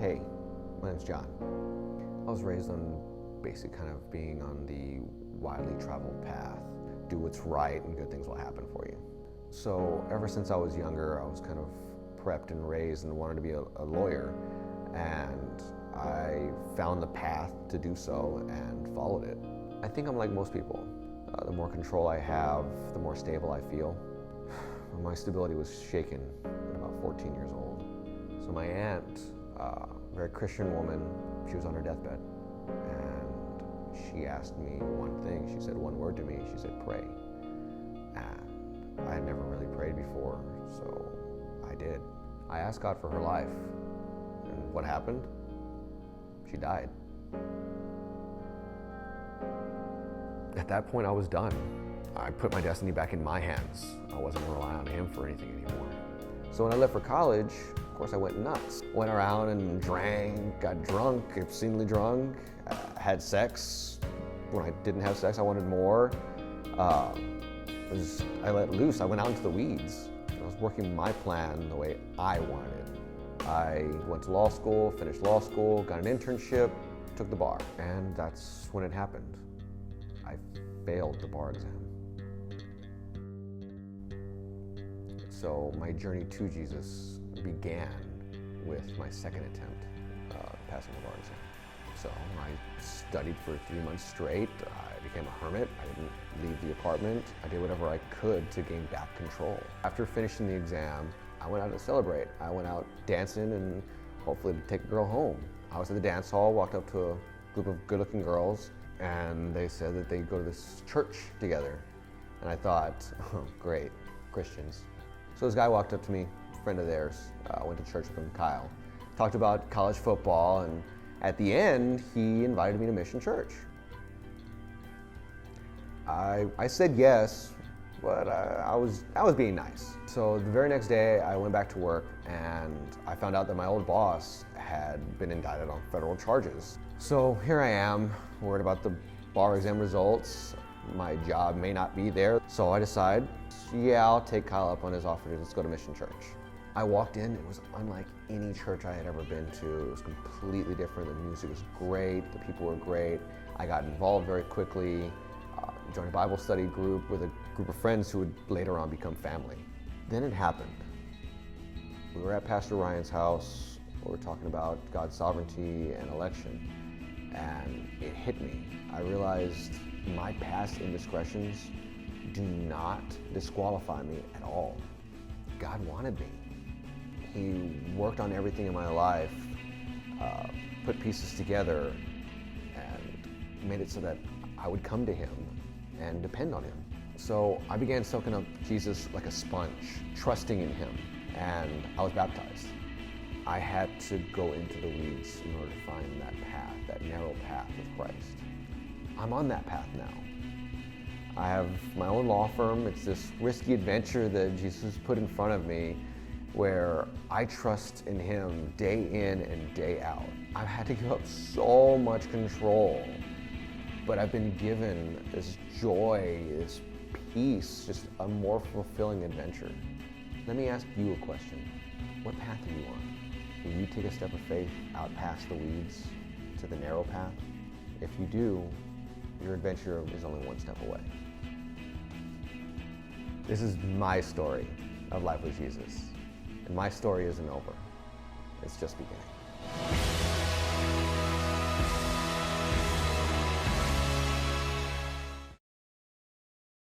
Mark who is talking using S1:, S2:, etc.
S1: Hey, my name's John. I was raised on basic kind of being on the widely traveled path. Do what's right and good things will happen for you. So ever since I was younger, I was kind of prepped and raised and wanted to be a lawyer. And I found the path to do so and followed it. I think I'm like most people. The more control I have, the more stable I feel. My stability was shaken at about 14 years old. So my aunt, a very Christian woman, she was on her deathbed. And she asked me one thing. She said one word to me. She said, pray. And I had never really prayed before, so I did. I asked God for her life. And what happened? She died. At that point, I was done. I put my destiny back in my hands. I wasn't gonna rely on him for anything anymore. So when I left for college, of course I went nuts. Went around and drank, got drunk, obscenely drunk, had sex. When I didn't have sex, I wanted more. I let loose, I went out into the weeds. I was working my plan the way I wanted. I went to law school, finished law school, got an internship, took the bar, and that's when it happened. I failed the bar exam. So my journey to Jesus began with my second attempt passing the bar exam. So I studied for 3 months straight. I became a hermit. I didn't leave the apartment. I did whatever I could to gain back control. After finishing the exam, I went out to celebrate. I went out dancing and hopefully to take a girl home. I was at the dance hall, walked up to a group of good-looking girls, and they said that they'd go to this church together. And I thought, oh, great, Christians. So this guy walked up to me, a friend of theirs, went to church with him, Kyle. Talked about college football, and at the end, he invited me to Mission Church. I said yes, but I was being nice. So the very next day, I went back to work, and I found out that my old boss had been indicted on federal charges. So here I am, worried about the bar exam results. My job may not be there. So I decide, yeah, I'll take Kyle up on his offer to just go to Mission Church. I walked in, it was unlike any church I had ever been to. It was completely different. The music was great, the people were great. I got involved very quickly, joined a Bible study group with a group of friends who would later on become family. Then it happened. We were at Pastor Ryan's house. We were talking about God's sovereignty and election, and it hit me. I realized my past indiscretions do not disqualify me at all. God wanted me. He worked on everything in my life, put pieces together, and made it so that I would come to him and depend on him. So I began soaking up Jesus like a sponge, trusting in him, and I was baptized. I had to go into the weeds in order to find that path, that narrow path with Christ. I'm on that path now. I have my own law firm. It's this risky adventure that Jesus put in front of me where I trust in him day in and day out. I've had to give up so much control, but I've been given this joy, this peace, just a more fulfilling adventure. Let me ask you a question. What path are you on? Will you take a step of faith out past the weeds to the narrow path? If you do, your adventure is only one step away. This is my story of life with Jesus. And my story isn't over. It's just beginning.